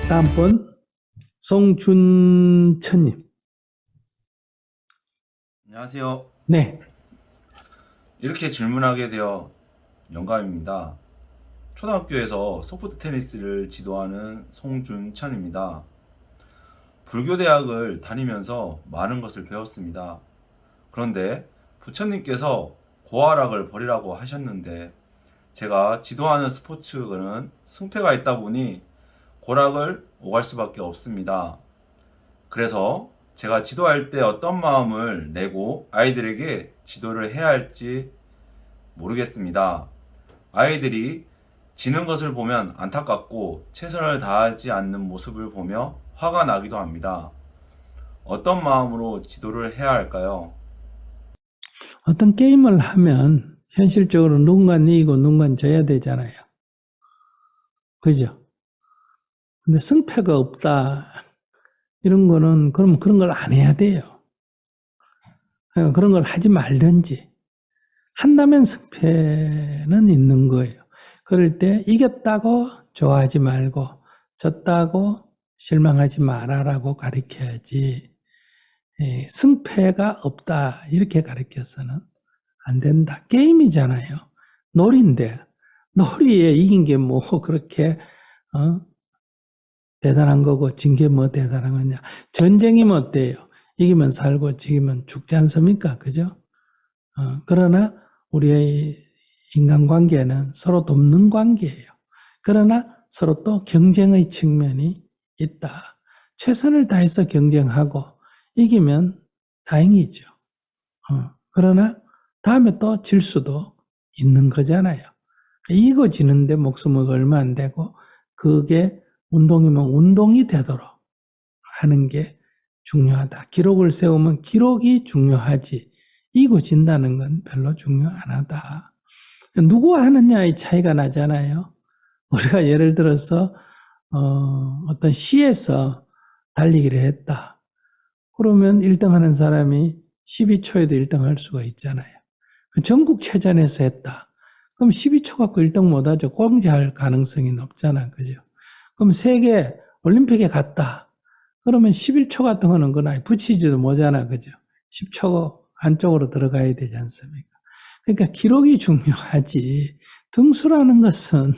다음 분 송준천님. 안녕하세요. 네. 이렇게 질문하게 되어 영감입니다. 초등학교에서 소프트 테니스를 지도하는 송준찬입니다. 불교대학을 다니면서 많은 것을 배웠습니다. 그런데 부처님께서 고아락을 버리라고 하셨는데 제가 지도하는 스포츠는 승패가 있다 보니 고락을 오갈 수밖에 없습니다. 그래서 제가 지도할 때 어떤 마음을 내고 아이들에게 지도를 해야 할지 모르겠습니다. 아이들이 지는 것을 보면 안타깝고 최선을 다하지 않는 모습을 보며 화가 나기도 합니다. 어떤 마음으로 지도를 해야 할까요? 어떤 게임을 하면 현실적으로 누군가는 이기고 누군가는 져야 되잖아요. 그죠? 근데 승패가 없다. 이런 거는 그럼 그런 걸 안 해야 돼요. 그러니까 그런 걸 하지 말든지. 한다면 승패는 있는 거예요. 그럴 때 이겼다고 좋아하지 말고 졌다고 실망하지 마라라고 가르쳐야지. 승패가 없다 이렇게 가르쳐서는 안 된다. 게임이잖아요. 놀이인데 놀이에 이긴 게 뭐 그렇게 대단한 거고 진 게 뭐 대단한 거냐. 전쟁이면 어때요? 이기면 살고 지기면 죽지 않습니까? 그죠? 그러나 우리의 인간관계는 서로 돕는 관계예요. 그러나 서로 또 경쟁의 측면이 있다. 최선을 다해서 경쟁하고 이기면 다행이죠. 그러나 다음에 또 질 수도 있는 거잖아요. 이거 지는데 목숨을 얼마 안 되고 그게 운동이면 운동이 되도록 하는 게 중요하다. 기록을 세우면 기록이 중요하지. 이거 진다는 건 별로 중요 안 하다. 누구와 하느냐의 차이가 나잖아요. 우리가 예를 들어서 어떤 시에서 달리기를 했다. 그러면 1등 하는 사람이 12초에도 1등 할 수가 있잖아요. 전국체전에서 했다. 그럼 12초 갖고 1등 못하죠. 꽁지할 가능성이 높잖아. 그죠? 그럼 세계 올림픽에 갔다. 그러면 11초 같은 거는 그건 아예 붙이지도 못하잖아. 그죠? 10초 안쪽으로 들어가야 되지 않습니까? 그러니까 기록이 중요하지. 등수라는 것은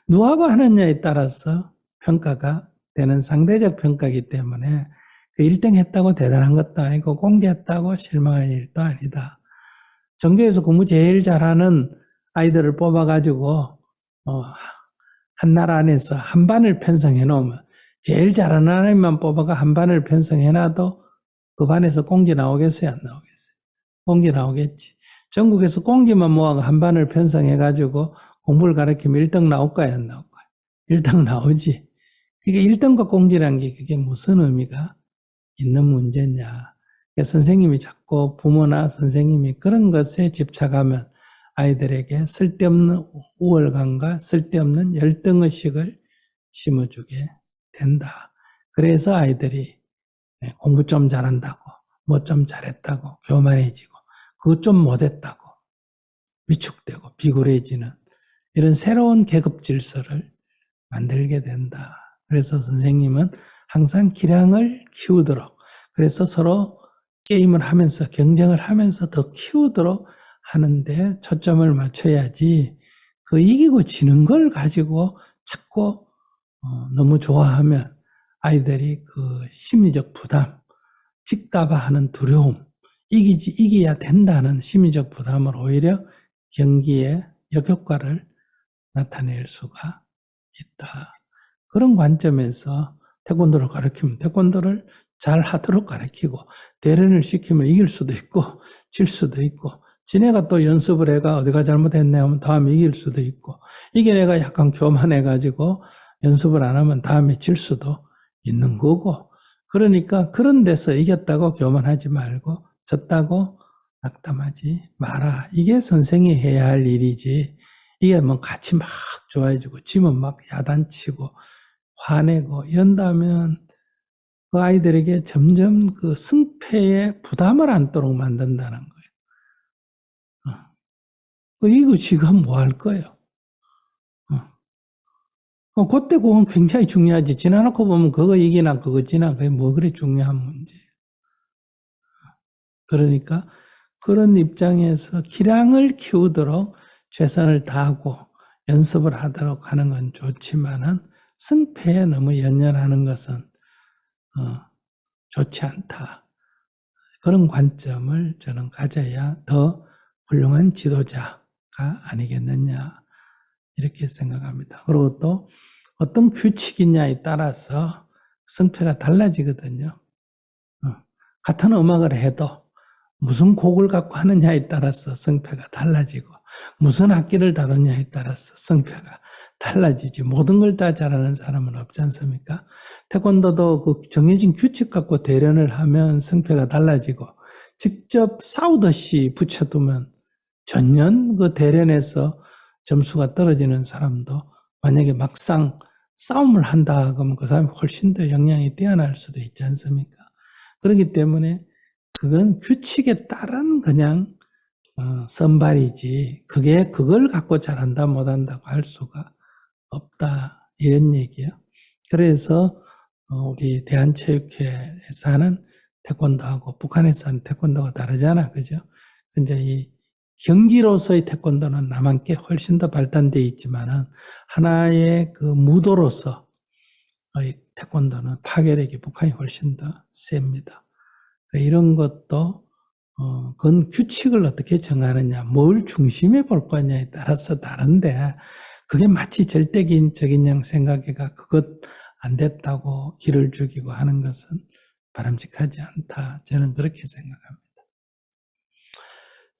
누구하고 하느냐에 따라서 평가가 되는 상대적 평가이기 때문에 그 1등 했다고 대단한 것도 아니고 공개했다고 실망할 일도 아니다. 전교에서 공부 제일 잘하는 아이들을 뽑아가지고 한 나라 안에서 한 반을 편성해 놓으면 제일 잘하는 아이만 뽑아가 한 반을 편성해 놔도 그 반에서 공지 나오겠어요? 안 나오겠어요? 공지 나오겠지. 전국에서 공지만 모아가 한 반을 편성해가지고 공부를 가르치면 1등 나올까요? 안 나올까요? 1등 나오지. 그게 1등과 공지란 게 그게 무슨 의미가 있는 문제냐. 선생님이 자꾸 부모나 선생님이 그런 것에 집착하면 아이들에게 쓸데없는 우월감과 쓸데없는 열등의식을 심어주게 된다. 그래서 아이들이 공부 좀 잘한다고, 뭐 좀 잘했다고, 교만해지고, 그거 좀 못했다고, 위축되고, 비굴해지는 이런 새로운 계급 질서를 만들게 된다. 그래서 선생님은 항상 기량을 키우도록, 그래서 서로 게임을 하면서, 경쟁을 하면서 더 키우도록 하는데 초점을 맞춰야지, 그 이기고 지는 걸 가지고 자꾸 너무 좋아하면 아이들이 그 심리적 부담, 질까봐 하는 두려움, 이겨야 된다는 심리적 부담을 오히려 경기에 역효과를 나타낼 수가 있다. 그런 관점에서 태권도를 가르치면 태권도를 잘 하도록 가르치고 대련을 시키면 이길 수도 있고 질 수도 있고 지네가 또 연습을 해가 어디가 잘못했네 하면 다음에 이길 수도 있고 이게 내가 약간 교만해가지고 연습을 안 하면 다음에 질 수도 있는 거고 그러니까 그런 데서 이겼다고 교만하지 말고 졌다고 낙담하지 마라. 이게 선생이 해야 할 일이지. 이게 뭐 같이 막 좋아해주고 지면 막 야단치고 화내고 이런다면 그 아이들에게 점점 그 승패에 부담을 안도록 만든다는 거예요. 이거 지금 뭐 할 거예요? 그때 그건 굉장히 중요하지. 지나놓고 보면 그거 이기나 그거 지나 그게 뭐 그리 중요한 문제. 그러니까 그런 입장에서 기량을 키우도록 최선을 다하고 연습을 하도록 하는 건 좋지만은 승패에 너무 연연하는 것은 좋지 않다. 그런 관점을 저는 가져야 더 훌륭한 지도자가 아니겠느냐 이렇게 생각합니다. 그리고 또 어떤 규칙이냐에 따라서 승패가 달라지거든요. 같은 음악을 해도 무슨 곡을 갖고 하느냐에 따라서 성패가 달라지고 무슨 악기를 다루냐에 따라서 성패가 달라지지. 모든 걸 다 잘하는 사람은 없지 않습니까? 태권도도 그 정해진 규칙 갖고 대련을 하면 성패가 달라지고 직접 싸우듯이 붙여두면 전년 그 대련에서 점수가 떨어지는 사람도 만약에 막상 싸움을 한다 그러면 그 사람이 훨씬 더 역량이 뛰어날 수도 있지 않습니까? 그렇기 때문에 그건 규칙에 따른 그냥 선발이지 그걸 갖고 잘한다 못한다고 할 수가 없다 이런 얘기예요. 그래서 우리 대한체육회에서 하는 태권도하고 북한에서 하는 태권도가 다르잖아, 그죠? 근데 이 경기로서의 태권도는 남한께 훨씬 더 발달되어 있지만은 하나의 그 무도로서의 태권도는 파괴력이 북한이 훨씬 더 셉니다. 이런 것도 그건 규칙을 어떻게 정하느냐, 뭘 중심에 볼 거냐에 따라서 다른데 그게 마치 절대적인 양 생각해가 그것 안 됐다고 기를 죽이고 하는 것은 바람직하지 않다. 저는 그렇게 생각합니다.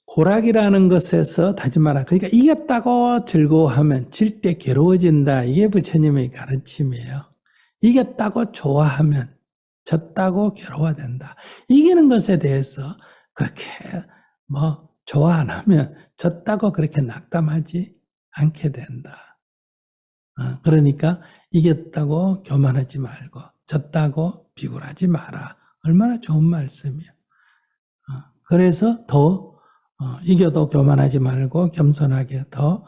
고락이라는 것에서 다짐하라. 그러니까 이겼다고 즐거워하면 질 때 괴로워진다. 이게 부처님의 가르침이에요. 이겼다고 좋아하면 졌다고 괴로워된다. 이기는 것에 대해서 그렇게 좋아 안 하면 졌다고 그렇게 낙담하지 않게 된다. 그러니까 이겼다고 교만하지 말고 졌다고 비굴하지 마라. 얼마나 좋은 말씀이야. 그래서 더 이겨도 교만하지 말고 겸손하게 더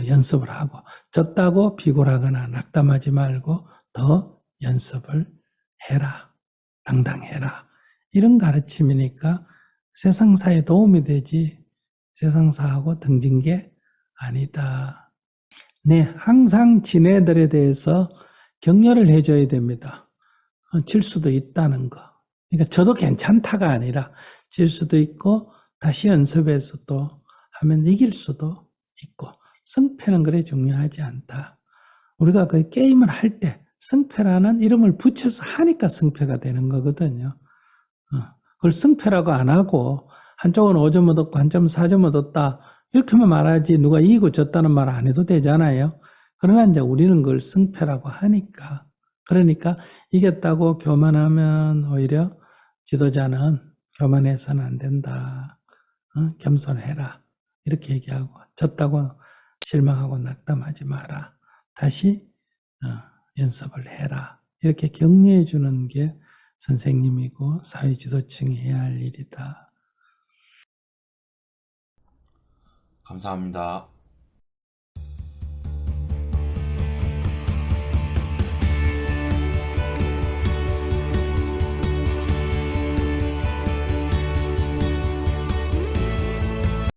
연습을 하고 졌다고 비굴하거나 낙담하지 말고 더 연습을 해라. 당당해라. 이런 가르침이니까 세상사에 도움이 되지 세상사하고 등진 게 아니다. 네, 항상 지네들에 대해서 격려를 해줘야 됩니다. 질 수도 있다는 거. 그러니까 저도 괜찮다가 아니라 질 수도 있고 다시 연습해서 또 하면 이길 수도 있고 승패는 그래 중요하지 않다. 우리가 그 게임을 할 때 승패라는 이름을 붙여서 하니까 승패가 되는 거거든요. 그걸 승패라고 안 하고 한쪽은 5점 얻었고 한쪽은 4점 얻었다 이렇게만 말하지 누가 이기고 졌다는 말 안 해도 되잖아요. 그러나 이제 우리는 그걸 승패라고 하니까 그러니까 이겼다고 교만하면 오히려 지도자는 교만해서는 안 된다. 겸손해라. 이렇게 얘기하고 졌다고 실망하고 낙담하지 마라. 다시 연습을 해라. 이렇게 격려해 주는 게 선생님이고 사회지도층이 해야 할 일이다. 감사합니다.